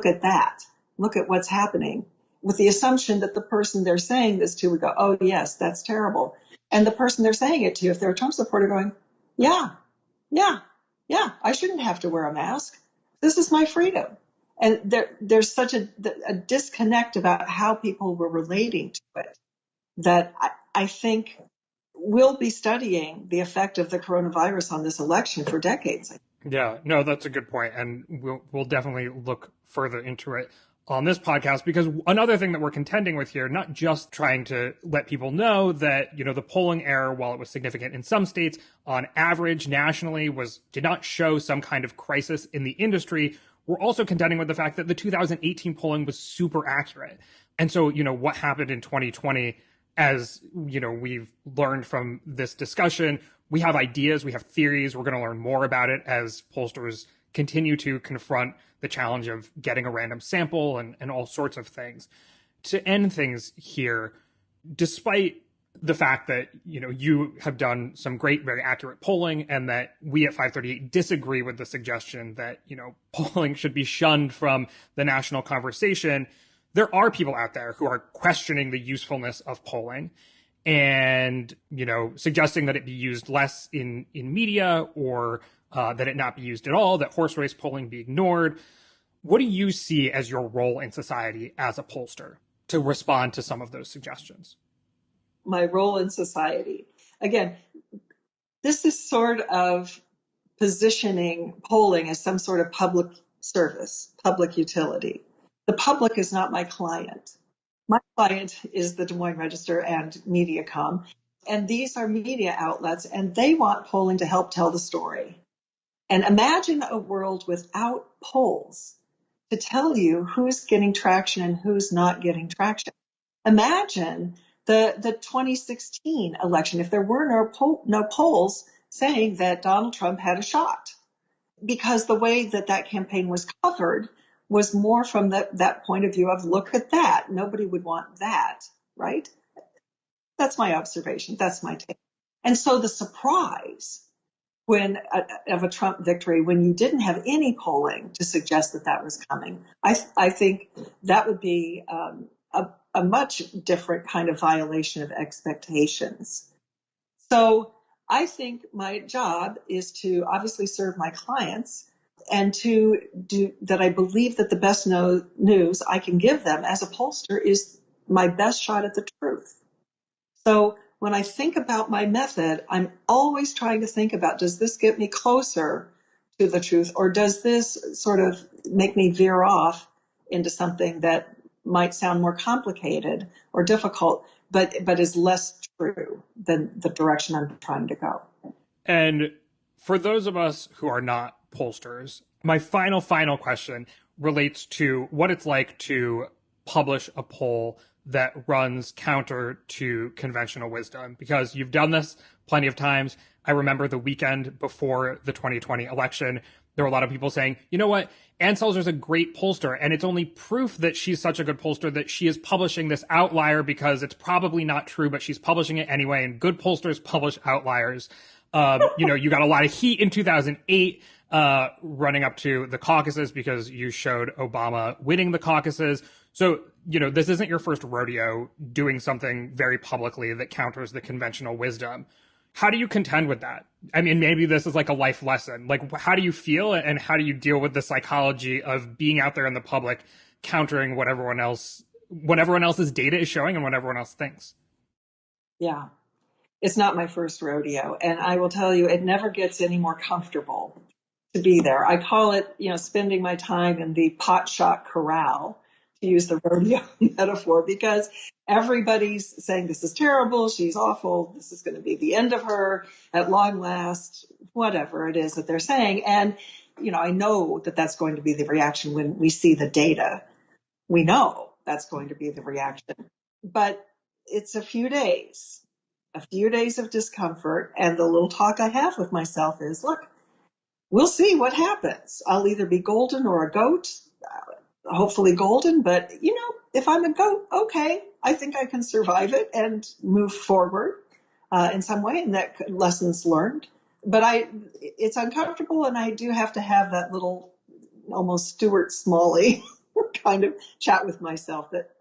at that. Look at what's happening, with the assumption that the person they're saying this to would go, oh, yes, that's terrible. And the person they're saying it to, if they're a Trump supporter, going, yeah, yeah, yeah, I shouldn't have to wear a mask. This is my freedom. And there's such a disconnect about how people were relating to it that I think we'll be studying the effect of the coronavirus on this election for decades. Yeah, no, that's a good point, and we'll definitely look further into it on this podcast, because another thing that we're contending with here, not just trying to let people know that, the polling error, while it was significant in some states, on average nationally did not show some kind of crisis in the industry. We're also contending with the fact that the 2018 polling was super accurate. And so, what happened in 2020, as we've learned from this discussion, we have ideas, we have theories. We're going to learn more about it as pollsters continue to confront the challenge of getting a random sample and all sorts of things. To end things here, despite the fact that you have done some great, very accurate polling, and that we at 538 disagree with the suggestion that polling should be shunned from the national conversation, there are people out there who are questioning the usefulness of polling and suggesting that it be used less in media, or that it not be used at all, that horse race polling be ignored. What do you see as your role in society as a pollster to respond to some of those suggestions? My role in society. Again, this is sort of positioning polling as some sort of public service, public utility. The public is not my client. My client is the Des Moines Register and Mediacom, and these are media outlets, and they want polling to help tell the story. And imagine a world without polls to tell you who's getting traction and who's not getting traction. Imagine the 2016 election if there were no polls saying that Donald Trump had a shot, because the way that campaign was covered was more from that point of view of, look at that. Nobody would want that, right? That's my observation. That's my take. And so the surprise of a Trump victory, when you didn't have any polling to suggest that was coming, I think that would be a much different kind of violation of expectations. So I think my job is to obviously serve my clients, and to do that. I believe that the best news I can give them as a pollster is my best shot at the truth. So when I think about my method, I'm always trying to think about, does this get me closer to the truth, or does this sort of make me veer off into something that might sound more complicated or difficult, but is less true than the direction I'm trying to go. And for those of us who are not pollsters, my final question relates to what it's like to publish a poll that runs counter to conventional wisdom, because you've done this plenty of times. I remember the weekend before the 2020 election, there were a lot of people saying, you know what, Ann Selzer's a great pollster, and it's only proof that she's such a good pollster that she is publishing this outlier, because it's probably not true, but she's publishing it anyway, and good pollsters publish outliers. You got a lot of heat in 2008 running up to the caucuses because you showed Obama winning the caucuses. So, this isn't your first rodeo doing something very publicly that counters the conventional wisdom. How do you contend with that? I mean, maybe this is like a life lesson. Like, how do you feel, and how do you deal with the psychology of being out there in the public, countering what everyone else's data is showing and what everyone else thinks? Yeah. It's not my first rodeo, and I will tell you, it never gets any more comfortable to be there. I call it, spending my time in the pot shot corral, to use the rodeo metaphor, because everybody's saying this is terrible, she's awful, this is going to be the end of her at long last, whatever it is that they're saying. And, I know that that's going to be the reaction when we see the data. We know that's going to be the reaction. But it's a few days of discomfort, and the little talk I have with myself is, look, we'll see what happens. I'll either be golden or a goat, hopefully golden, but if I'm a goat, okay, I think I can survive it and move forward in some way, and that lessons learned. But it's uncomfortable, and I do have to have that little almost Stuart Smalley kind of chat with myself that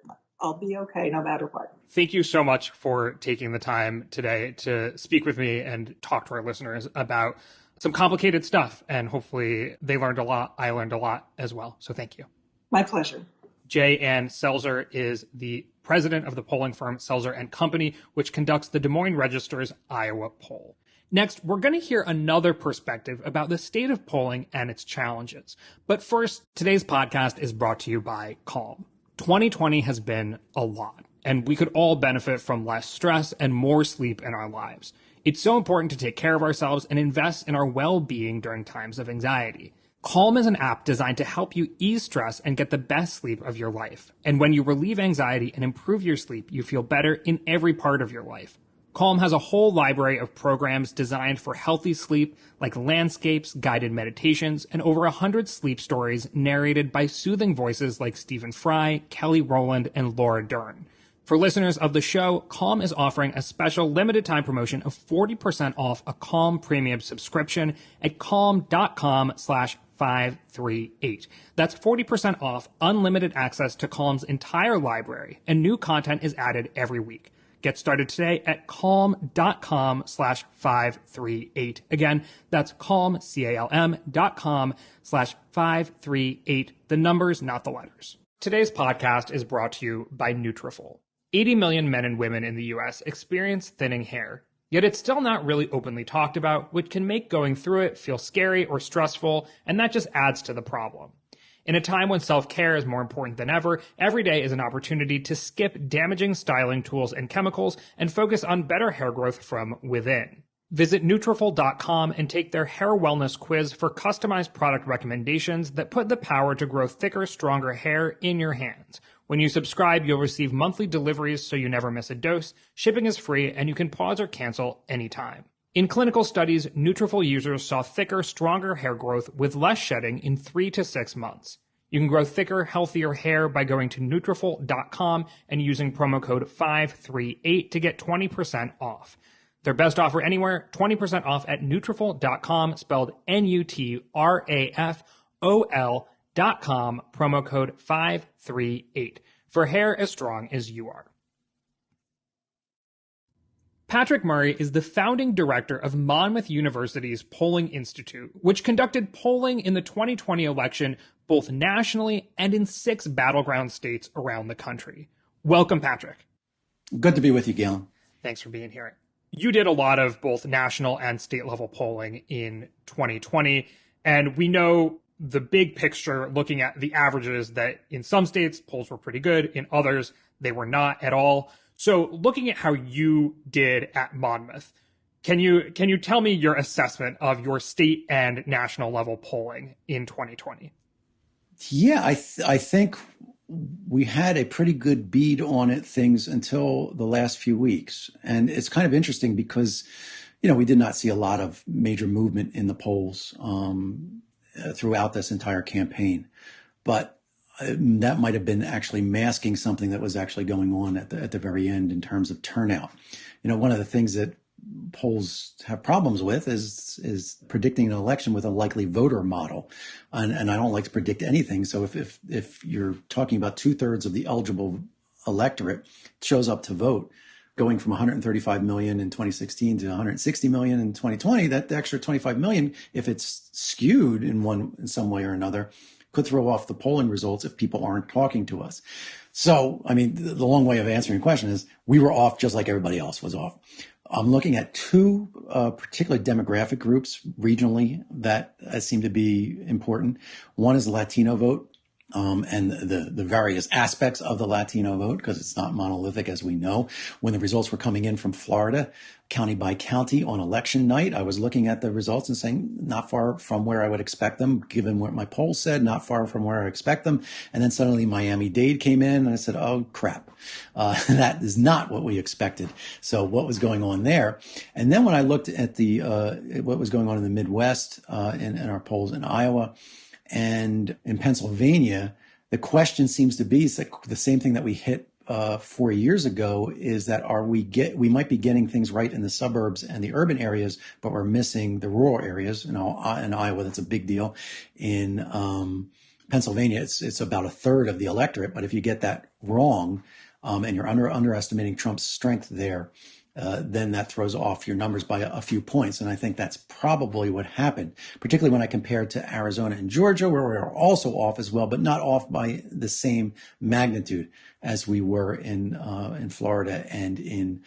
I'll be okay no matter what. Thank you so much for taking the time today to speak with me and talk to our listeners about some complicated stuff. And hopefully they learned a lot. I learned a lot as well. So thank you. My pleasure. Jay-Ann Selzer is the president of the polling firm Selzer and Company, which conducts the Des Moines Register's Iowa poll. Next, we're going to hear another perspective about the state of polling and its challenges. But first, today's podcast is brought to you by Calm. 2020 has been a lot, and we could all benefit from less stress and more sleep in our lives. It's so important to take care of ourselves and invest in our well-being during times of anxiety. Calm is an app designed to help you ease stress and get the best sleep of your life. And when you relieve anxiety and improve your sleep, you feel better in every part of your life. Calm has a whole library of programs designed for healthy sleep, like landscapes, guided meditations, and over 100 sleep stories narrated by soothing voices like Stephen Fry, Kelly Rowland, and Laura Dern. For listeners of the show, Calm is offering a special limited time promotion of 40% off a Calm premium subscription at calm.com/538. That's 40% off unlimited access to Calm's entire library, and new content is added every week. Get started today at calm.com/538. Again, that's calm, CALM.com/538. The numbers, not the letters. Today's podcast is brought to you by Nutrafol. 80 million men and women in the U.S. experience thinning hair, yet it's still not really openly talked about, which can make going through it feel scary or stressful, and that just adds to the problem. In a time when self-care is more important than ever, every day is an opportunity to skip damaging styling tools and chemicals and focus on better hair growth from within. Visit Nutrafol.com and take their hair wellness quiz for customized product recommendations that put the power to grow thicker, stronger hair in your hands. When you subscribe, you'll receive monthly deliveries so you never miss a dose, shipping is free, and you can pause or cancel anytime. In clinical studies, Nutrafol users saw thicker, stronger hair growth with less shedding in 3 to 6 months. You can grow thicker, healthier hair by going to Nutrafol.com and using promo code 538 to get 20% off. Their best offer anywhere, 20% off at Nutrafol.com, spelled Nutrafol.com, promo code 538, for hair as strong as you are. Patrick Murray is the founding director of Monmouth University's Polling Institute, which conducted polling in the 2020 election both nationally and in 6 battleground states around the country. Welcome, Patrick. Good to be with you, Galen. Thanks for being here. You did a lot of both national and state level polling in 2020, and we know the big picture looking at the averages that in some states polls were pretty good, in others they were not at all. So looking at how you did at Monmouth, can you tell me your assessment of your state and national level polling in 2020? Yeah, I think we had a pretty good bead on things until the last few weeks. And it's kind of interesting because, we did not see a lot of major movement in the polls throughout this entire campaign. But that might have been actually masking something that was actually going on at the very end in terms of turnout. One of the things that polls have problems with is predicting an election with a likely voter model. And I don't like to predict anything. So if you're talking about 2/3 of the eligible electorate shows up to vote, going from 135 million in 2016 to 160 million in 2020, that the extra 25 million, if it's skewed in some way or another, could throw off the polling results if people aren't talking to us. So, the long way of answering your question is we were off just like everybody else was off. I'm looking at 2 particular demographic groups regionally that seem to be important. One is the Latino vote, and the various aspects of the Latino vote, because it's not monolithic, as we know. When the results were coming in from Florida, county by county on election night, I was looking at the results and saying, not far from where I would expect them, given what my poll said, not far from where I expect them. And then suddenly Miami-Dade came in and I said, oh, crap. That is not what we expected. So what was going on there? And then when I looked at what was going on in the Midwest, in our polls in Iowa, and in Pennsylvania, the question seems to be the same thing that we hit 4 years ago, is that we might be getting things right in the suburbs and the urban areas, but we're missing the rural areas. In Iowa, that's a big deal. In Pennsylvania, it's about a third of the electorate. But if you get that wrong, and you're underestimating Trump's strength there, then that throws off your numbers by a few points. And I think that's probably what happened, particularly when I compare it to Arizona and Georgia, where we are also off as well, but not off by the same magnitude as we were in Florida and in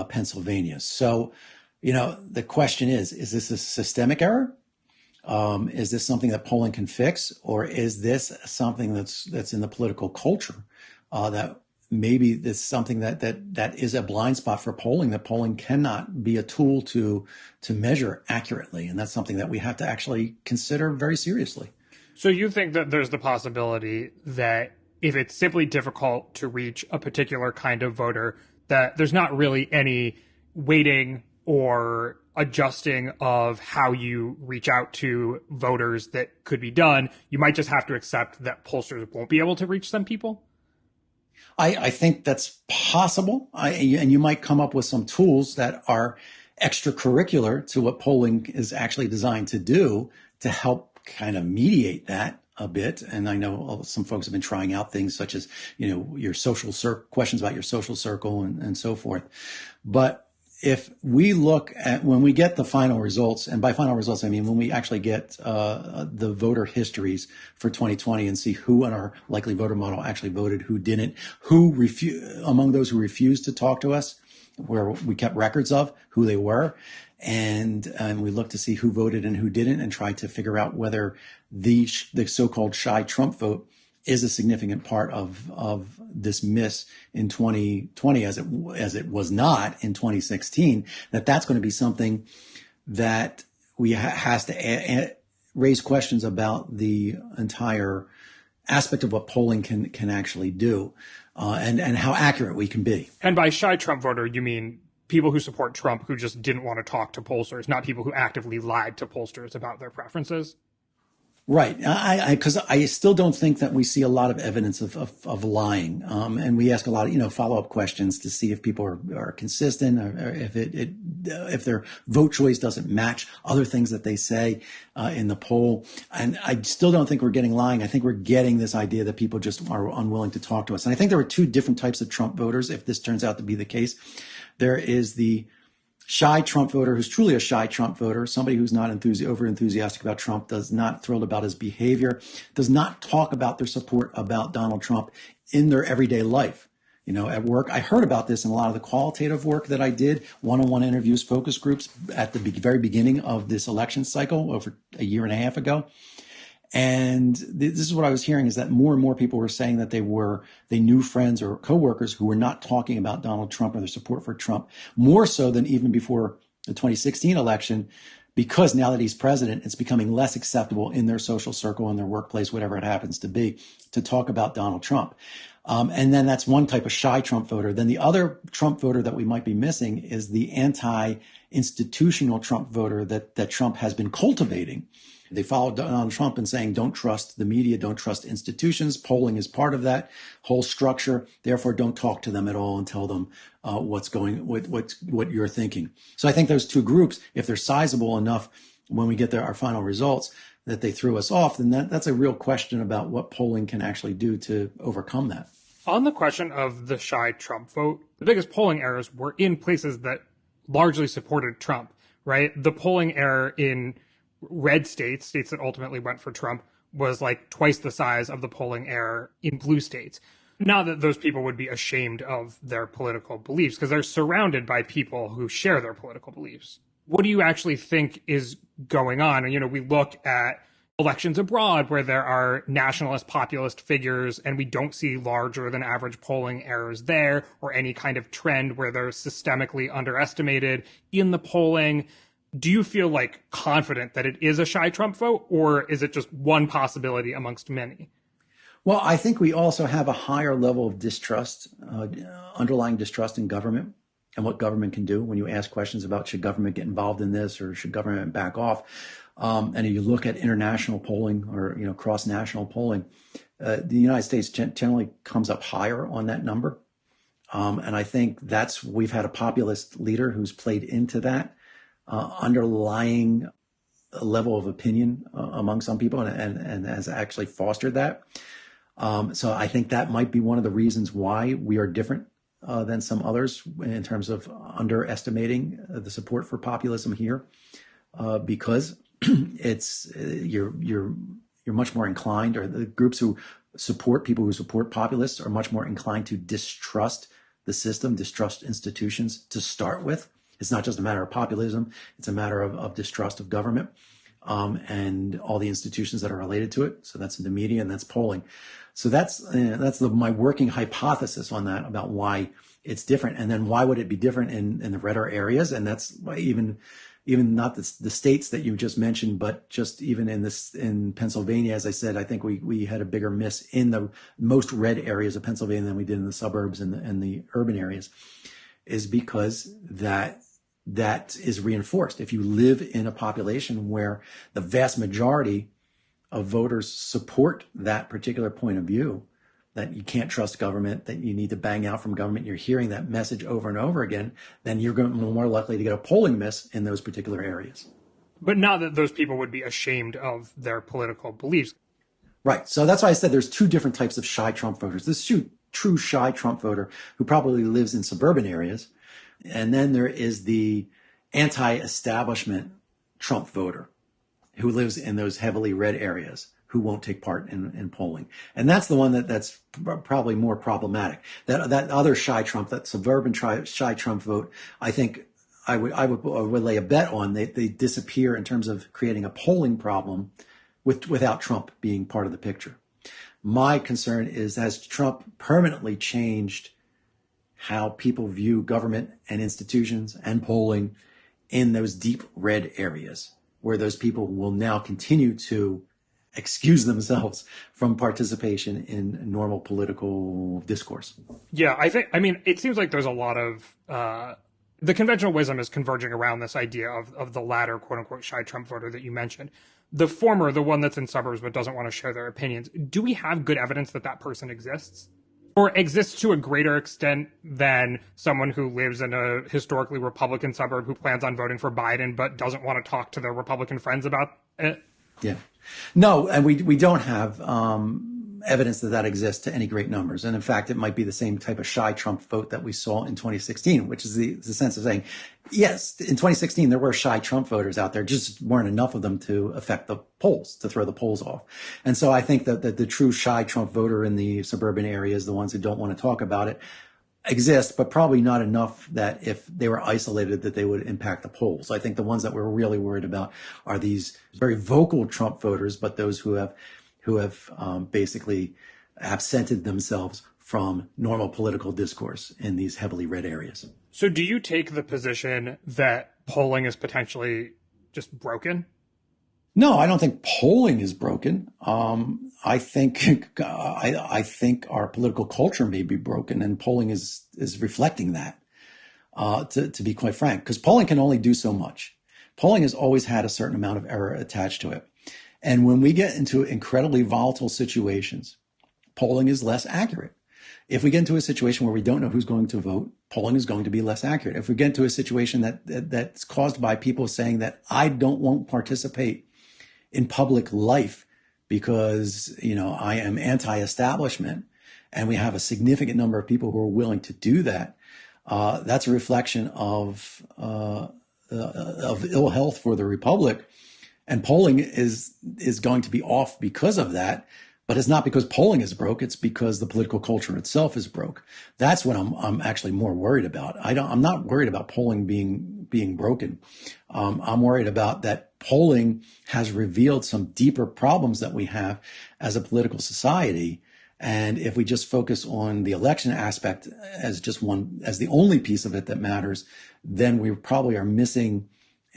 Pennsylvania. So, the question is this a systemic error? Is this something that polling can fix, or is this something that's in the political culture that maybe this is something that is a blind spot for polling, that polling cannot be a tool to measure accurately. And that's something that we have to actually consider very seriously. So you think that there's the possibility that if it's simply difficult to reach a particular kind of voter, that there's not really any weighting or adjusting of how you reach out to voters that could be done. You might just have to accept that pollsters won't be able to reach some people? I think that's possible. And you might come up with some tools that are extracurricular to what polling is actually designed to do to help kind of mediate that a bit. And I know some folks have been trying out things such as, your social questions about your social circle and so forth. But if we look at when we get the final results, and by final results, I mean when we actually get the voter histories for 2020 and see who on our likely voter model actually voted, who didn't, among those who refused to talk to us, where we kept records of who they were, and we look to see who voted and who didn't, and try to figure out whether the so-called shy Trump vote is a significant part of this miss in 2020 as it was not in 2016, that's going to be something that we has to raise questions about the entire aspect of what polling can actually do, and how accurate we can be. And by shy Trump voter, you mean people who support Trump who just didn't want to talk to pollsters, not people who actively lied to pollsters about their preferences? Right. Because I still don't think that we see a lot of evidence of lying. And we ask a lot of, follow-up questions to see if people are consistent, or if their vote choice doesn't match other things that they say in the poll. And I still don't think we're getting lying. I think we're getting this idea that people just are unwilling to talk to us. And I think there are two different types of Trump voters, if this turns out to be the case. There is the shy Trump voter who's truly a shy Trump voter, somebody who's not over enthusiastic about Trump, does not thrilled about his behavior, does not talk about their support about Donald Trump in their everyday life. At work, I heard about this in a lot of the qualitative work that I did, one-on-one interviews, focus groups at the very beginning of this election cycle over a year and a half ago. And this is what I was hearing, is that more and more people were saying that they knew friends or coworkers who were not talking about Donald Trump or their support for Trump, more so than even before the 2016 election, because now that he's president, it's becoming less acceptable in their social circle, in their workplace, whatever it happens to be, to talk about Donald Trump. And then that's one type of shy Trump voter. Then the other Trump voter that we might be missing is the anti-institutional Trump voter that Trump has been cultivating. They follow Donald Trump in saying, don't trust the media, don't trust institutions. Polling is part of that whole structure. Therefore, don't talk to them at all and tell them what you're thinking. So I think those two groups, if they're sizable enough when we get our final results, that they threw us off, then that's a real question about what polling can actually do to overcome that. On the question of the shy Trump vote, the biggest polling errors were in places that largely supported Trump, right? The polling error in red states that ultimately went for Trump, was like twice the size of the polling error in blue states. Not that those people would be ashamed of their political beliefs, because they're surrounded by people who share their political beliefs. What do you actually think is going on? And, we look at elections abroad where there are nationalist populist figures and we don't see larger than average polling errors there, or any kind of trend where they're systemically underestimated in the polling. Do you feel confident that it is a shy Trump vote, or is it just one possibility amongst many? Well, I think we also have a higher level of distrust, underlying distrust in government and what government can do. When you ask questions about should government get involved in this or should government back off, and you look at international polling or cross-national polling, the United States generally comes up higher on that number, and I think we've had a populist leader who's played into that underlying a level of opinion among some people and has actually fostered that. So I think that might be one of the reasons why we are different than some others in terms of underestimating the support for populism here, because it's you're much more inclined, or the groups who support people who support populists are much more inclined to distrust the system, distrust institutions to start with. It's not just a matter of populism; it's a matter of distrust of government and all the institutions that are related to it. So that's the media and that's polling. So that's my working hypothesis on that about why it's different, and then why would it be different in the redder areas? And that's why even not the states that you just mentioned, but just even in Pennsylvania, as I said, I think we had a bigger miss in the most red areas of Pennsylvania than we did in the suburbs and the urban areas, is because that is reinforced. If you live in a population where the vast majority of voters support that particular point of view, that you can't trust government, that you need to bang out from government, you're hearing that message over and over again, then you're going to be more likely to get a polling miss in those particular areas. But not that those people would be ashamed of their political beliefs. Right. So that's why I said there's two different types of shy Trump voters. This true shy Trump voter who probably lives in suburban areas. And then there is the anti-establishment Trump voter who lives in those heavily red areas, who won't take part in polling. And that's the one that's probably more problematic. That other shy Trump, that suburban shy Trump vote, I think I would lay a bet on they disappear in terms of creating a polling problem without Trump being part of the picture. My concern is, has Trump permanently changed how people view government and institutions and polling in those deep red areas, where those people will now continue to excuse themselves from participation in normal political discourse? Yeah, I mean, it seems like there's a lot of, the conventional wisdom is converging around this idea of the latter, quote unquote, shy Trump voter that you mentioned. The former, the one that's in suburbs but doesn't want to share their opinions. Do we have good evidence that that person exists? Or exists to a greater extent than someone who lives in a historically Republican suburb who plans on voting for Biden but doesn't want to talk to their Republican friends about it? Yeah. No, and we don't have evidence that exists to any great numbers. And in fact, it might be the same type of shy Trump vote that we saw in 2016, which is the sense of saying, yes, in 2016, there were shy Trump voters out there, just weren't enough of them to affect the polls, to throw the polls off. And so I think that the true shy Trump voter in the suburban areas, the ones who don't want to talk about it, exist, but probably not enough that if they were isolated that they would impact the polls. I think the ones that we're really worried about are these very vocal Trump voters, but those who have basically absented themselves from normal political discourse in these heavily red areas. So do you take the position that polling is potentially just broken? No, I don't think polling is broken. I think our political culture may be broken, and polling is reflecting that. To be quite frank, because polling can only do so much. Polling has always had a certain amount of error attached to it, and when we get into incredibly volatile situations, polling is less accurate. If we get into a situation where we don't know who's going to vote, polling is going to be less accurate. If we get into a situation that's caused by people saying that I won't participate in public life because, I am anti-establishment, and we have a significant number of people who are willing to do that, that's a reflection of ill health for the republic. And polling is going to be off because of that. But it's not because polling is broke. It's because the political culture itself is broke. That's what I'm actually more worried about. I'm not worried about polling being broken. I'm worried about that polling has revealed some deeper problems that we have as a political society. And if we just focus on the election aspect as the only piece of it that matters, then we probably are missing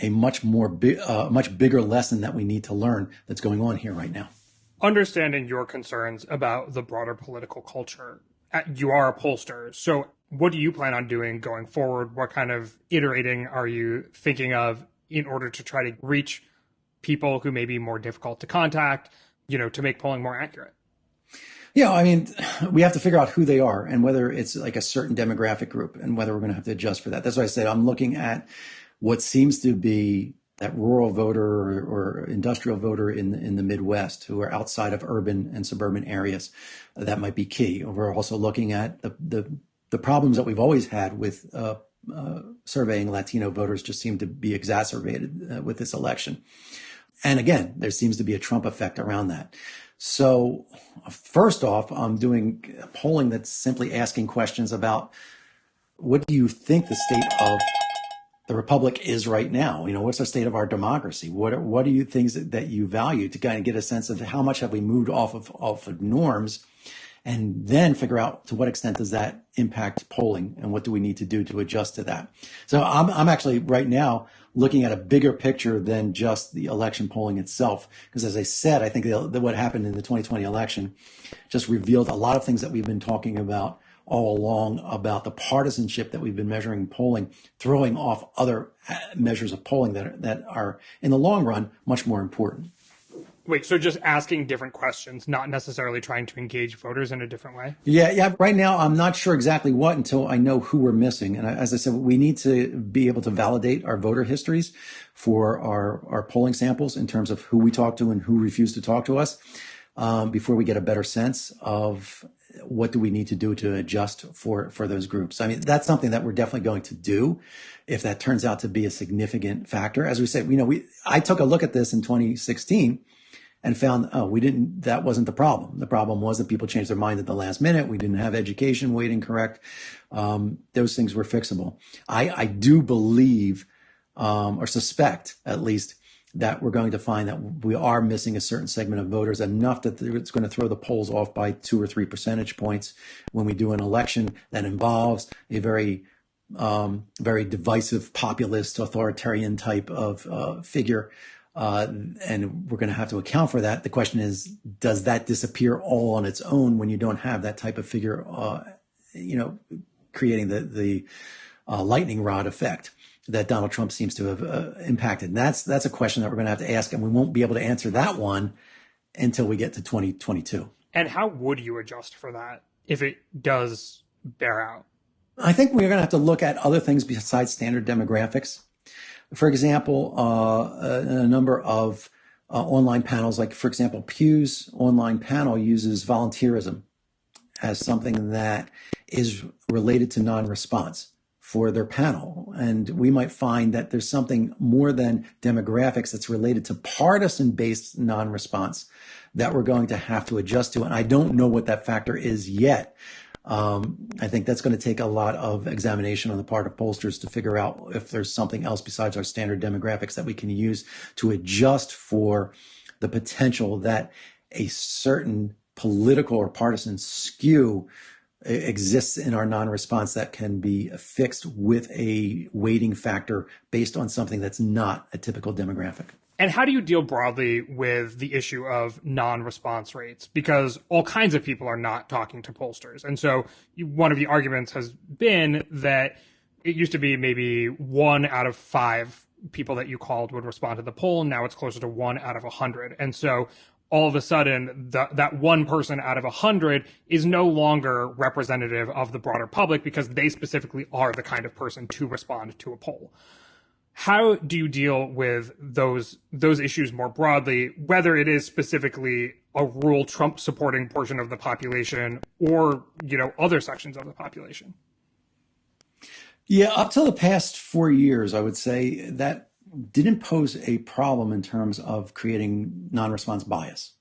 a much bigger lesson that we need to learn that's going on here right now. Understanding your concerns about the broader political culture, you are a pollster. So what do you plan on doing going forward? What kind of iterating are you thinking of in order to try to reach people who may be more difficult to contact, to make polling more accurate? Yeah, I mean, we have to figure out who they are and whether it's like a certain demographic group and whether we're going to have to adjust for that. That's why I said I'm looking at what seems to be that rural voter or industrial voter in the Midwest who are outside of urban and suburban areas. That might be key. We're also looking at the problems that we've always had with surveying Latino voters just seem to be exacerbated with this election. And again, there seems to be a Trump effect around that. So first off, I'm doing polling that's simply asking questions about what do you think the state of the republic is right now? What's the state of our democracy? What are you things that you value to kind of get a sense of how much have we moved off of norms, and then figure out to what extent does that impact polling and what do we need to do to adjust to that. So I'm actually right now looking at a bigger picture than just the election polling itself. Because as I said, I think that what happened in the 2020 election just revealed a lot of things that we've been talking about all along about the partisanship that we've been measuring in polling, throwing off other measures of polling that are in the long run much more important. Wait, so just asking different questions, not necessarily trying to engage voters in a different way? Yeah. Right now, I'm not sure exactly what until I know who we're missing. And as I said, we need to be able to validate our voter histories for our polling samples in terms of who we talk to and who refused to talk to us before we get a better sense of what do we need to do to adjust for those groups. I mean, that's something that we're definitely going to do if that turns out to be a significant factor. As we said, I took a look at this in 2016 and found, that wasn't the problem. The problem was that people changed their mind at the last minute. We didn't have education weighting correct. Those things were fixable. I do believe, or suspect at least, that we're going to find that we are missing a certain segment of voters enough that it's going to throw the polls off by 2 or 3 percentage points when we do an election that involves a very divisive, populist, authoritarian type of figure. And we're going to have to account for that. The question is, does that disappear all on its own when you don't have that type of figure, creating the lightning rod effect that Donald Trump seems to have impacted? And that's a question that we're going to have to ask, and we won't be able to answer that one until we get to 2022. And how would you adjust for that if it does bear out? I think we're going to have to look at other things besides standard demographics. For example, a number of online panels, like, for example, Pew's online panel uses volunteerism as something that is related to non-response for their panel. And we might find that there's something more than demographics that's related to partisan-based non-response that we're going to have to adjust to. And I don't know what that factor is yet. I think that's going to take a lot of examination on the part of pollsters to figure out if there's something else besides our standard demographics that we can use to adjust for the potential that a certain political or partisan skew exists in our non-response that can be fixed with a weighting factor based on something that's not a typical demographic. And how do you deal broadly with the issue of non-response rates? Because all kinds of people are not talking to pollsters. And so one of the arguments has been that it used to be maybe 1 out of 5 people that you called would respond to the poll. And now it's closer to 1 out of 100. And so all of a sudden, that one person out of 100 is no longer representative of the broader public because they specifically are the kind of person to respond to a poll. How do you deal with those issues more broadly, whether it is specifically a rural Trump supporting portion of the population or, other sections of the population? Yeah, up till the past 4 years, I would say that didn't pose a problem in terms of creating non-response bias.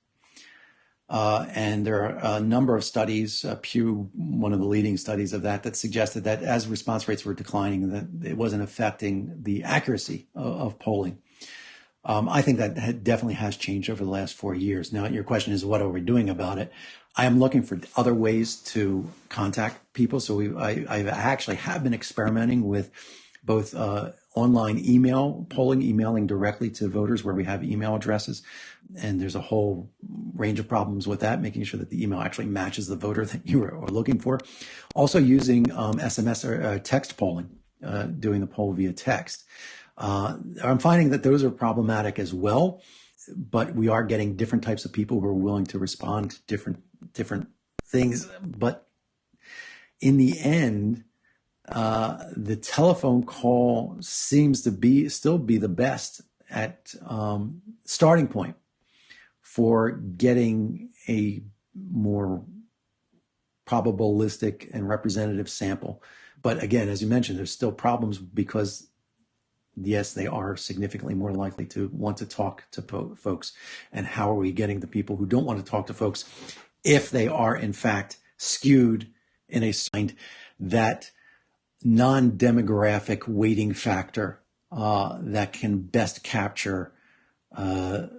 And there are a number of studies, Pew, one of the leading studies of that suggested that as response rates were declining, that it wasn't affecting the accuracy of polling. I think that definitely has changed over the last 4 years. Now, your question is, what are we doing about it? I am looking for other ways to contact people. So I actually have been experimenting with both online email polling, emailing directly to voters where we have email addresses. And there's a whole range of problems with that, making sure that the email actually matches the voter that you are looking for. Also using SMS or text polling, doing the poll via text. I'm finding that those are problematic as well, but we are getting different types of people who are willing to respond to different things. But in the end, the telephone call seems to still be the best starting point for getting a more probabilistic and representative sample. But again, as you mentioned, there's still problems because, yes, they are significantly more likely to want to talk to folks. And how are we getting the people who don't want to talk to folks if they are in fact skewed in a sign that non-demographic weighting factor that can best capture the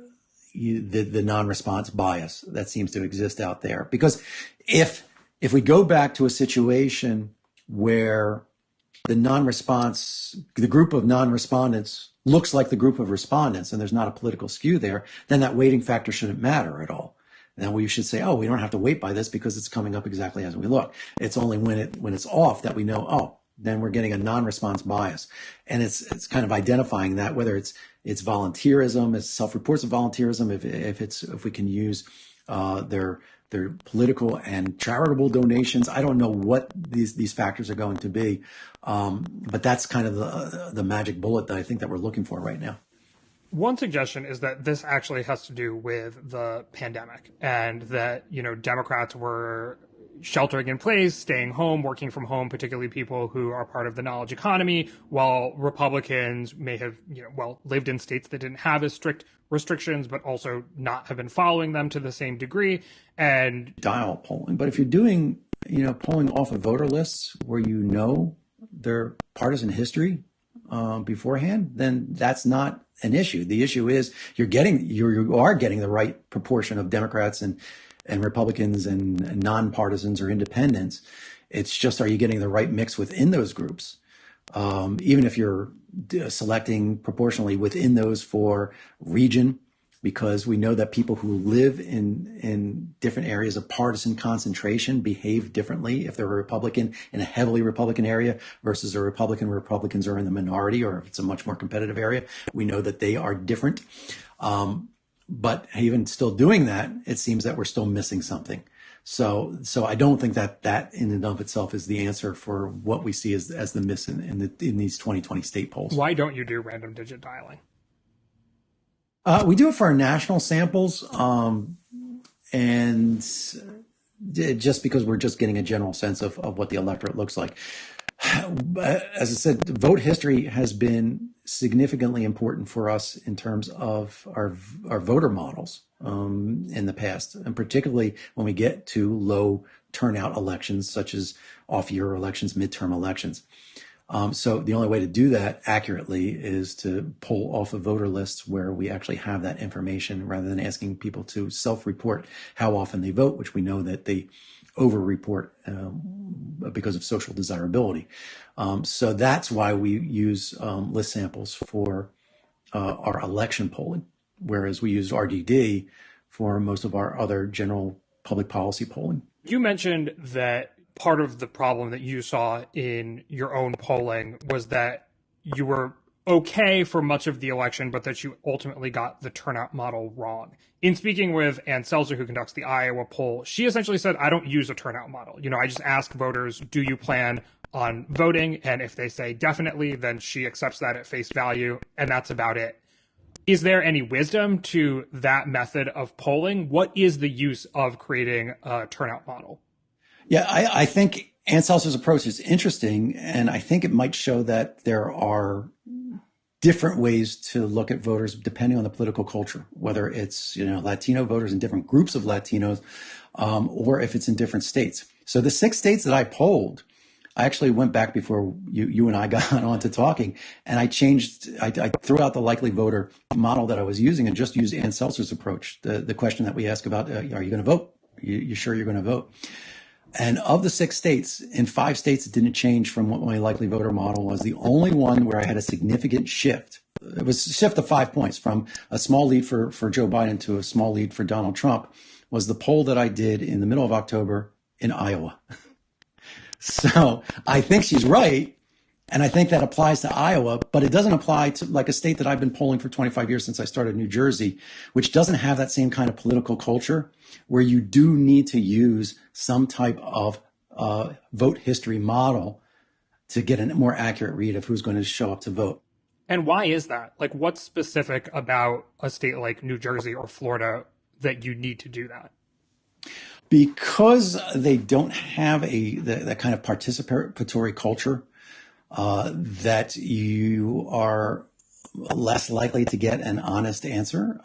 non-response bias that seems to exist out there. Because if we go back to a situation where the group of non-respondents looks like the group of respondents and there's not a political skew there, then that weighting factor shouldn't matter at all. And then we should say, oh, we don't have to weight by this because it's coming up exactly as we look. It's only when it's off that we know, oh, then we're getting a non-response bias. And it's kind of identifying that, whether it's volunteerism, it's self-reports of volunteerism, if we can use their political and charitable donations. I don't know what these factors are going to be, but that's kind of the magic bullet that I think that we're looking for right now. One suggestion is that this actually has to do with the pandemic, and that, Democrats were sheltering in place, staying home, working from home, particularly people who are part of the knowledge economy, while Republicans may have, lived in states that didn't have as strict restrictions, but also not have been following them to the same degree. And dial polling. But if you're doing, polling off of voter lists where their partisan history beforehand, then that's not an issue. The issue is you are getting the right proportion of Democrats and Republicans and nonpartisans or independents. It's just, are you getting the right mix within those groups? Even if you're selecting proportionally within those for region, because we know that people who live in different areas of partisan concentration behave differently if they're a Republican in a heavily Republican area versus a Republican where Republicans are in the minority, or if it's a much more competitive area. We know that they are different. But even still doing that, it seems that we're still missing something. So I don't think that in and of itself is the answer for what we see as the miss in these 2020 state polls. Why don't you do random digit dialing? We do it for our national samples, and just because we're just getting a general sense of what the electorate looks like. As I said, vote history has been significantly important for us in terms of our voter models in the past, and particularly when we get to low turnout elections, such as off-year elections, midterm elections. So the only way to do that accurately is to pull off of voter lists where we actually have that information, rather than asking people to self-report how often they vote, which we know that they over-report because of social desirability. So that's why we use list samples for our election polling, whereas we use RDD for most of our other general public policy polling. You mentioned that part of the problem that you saw in your own polling was that you were okay for much of the election, but that you ultimately got the turnout model wrong. In speaking with Ann Selzer, who conducts the Iowa poll, she essentially said, I don't use a turnout model. I just ask voters, do you plan on voting? And if they say definitely, then she accepts that at face value, and that's about it. Is there any wisdom to that method of polling? What is the use of creating a turnout model? Yeah, I think Ann Selzer's approach is interesting, and I think it might show that there are different ways to look at voters depending on the political culture, whether it's Latino voters in different groups of Latinos, or if it's in different states. So the 6 states that I polled, I actually went back before you and I got on to talking, and I threw out the likely voter model that I was using and just used Ann Selzer's approach. The question that we ask about, are you going to vote? You sure you're going to vote? And of the 6 states, in 5 states, it didn't change from what my likely voter model was. The only one where I had a significant shift, it was a shift of 5 points from a small lead for Joe Biden to a small lead for Donald Trump, was the poll that I did in the middle of October in Iowa. So I think she's right. And I think that applies to Iowa, but it doesn't apply to like a state that I've been polling for 25 years since I started New Jersey, which doesn't have that same kind of political culture where you do need to use some type of vote history model to get a more accurate read of who's going to show up to vote. And why is that? Like, what's specific about a state like New Jersey or Florida that you need to do that? Because they don't have that kind of participatory culture, that you are less likely to get an honest answer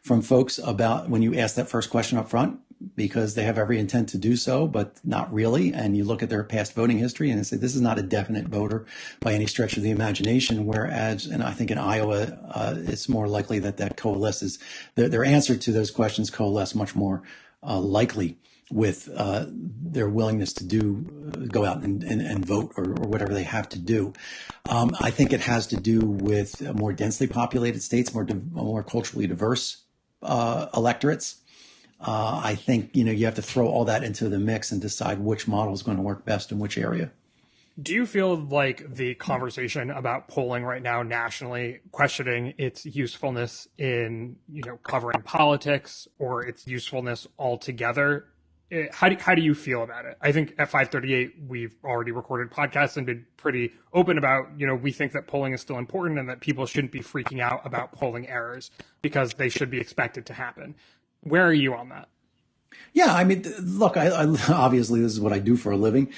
from folks about when you ask that first question up front, because they have every intent to do so, but not really. And you look at their past voting history and say, this is not a definite voter by any stretch of the imagination. Whereas, and I think in Iowa, it's more likely that coalesces, their answer to those questions coalesce much more likely with their willingness to go out and vote or whatever they have to do. I think it has to do with more densely populated states, more culturally diverse electorates. I think, you have to throw all that into the mix and decide which model is going to work best in which area. Do you feel like the conversation about polling right now nationally, questioning its usefulness in, covering politics or its usefulness altogether, how do you feel about it? I think at 538, we've already recorded podcasts and been pretty open about, we think that polling is still important and that people shouldn't be freaking out about polling errors because they should be expected to happen. Where are you on that? Yeah, I mean, look, I obviously this is what I do for a living,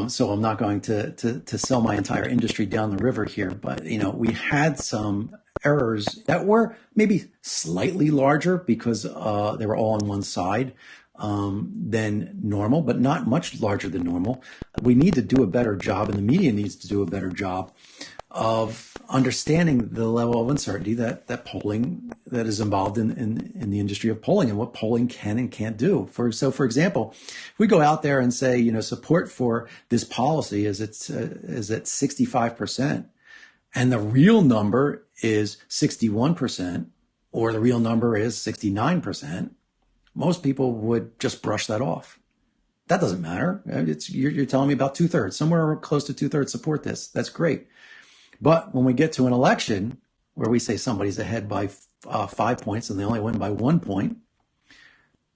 so I'm not going to sell my entire industry down the river here. But we had some errors that were maybe slightly larger because they were all on one side than normal, but not much larger than normal. We need to do a better job, and the media needs to do a better job of understanding the level of uncertainty that polling that is involved in the industry of polling and what polling can and can't do. For example, if we go out there and say, support for this policy is at 65%, and the real number is 61%, or the real number is 69%, most people would just brush that off. That doesn't matter. You're telling me about 2/3, somewhere close to 2/3 support this. That's great. But when we get to an election where we say somebody's ahead by 5 points and they only win by 1 point,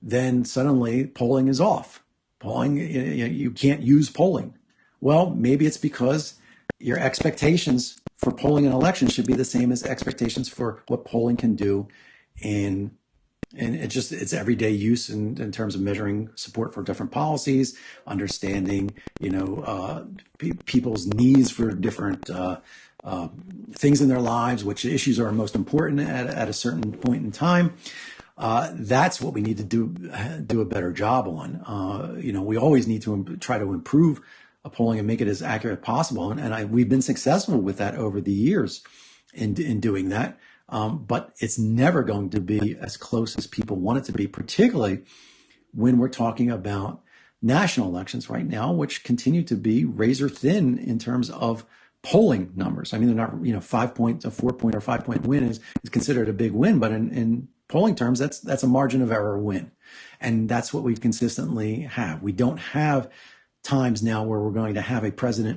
then suddenly polling is off. Polling, you can't use polling. Well, maybe it's because your expectations for polling an election should be the same as expectations for what polling can do in it's everyday use in terms of measuring support for different policies, understanding, people's needs for different things in their lives, which issues are most important at a certain point in time. That's what we need to do a better job on. We always need to try to improve polling and make it as accurate as possible. And we've been successful with that over the years in doing that. But it's never going to be as close as people want it to be, particularly when we're talking about national elections right now, which continue to be razor thin in terms of polling numbers. I mean, they're not, 5 point, a 4 point or 5 point win is considered a big win, but in polling terms, that's a margin of error win. And that's what we consistently have. We don't have times now where we're going to have a president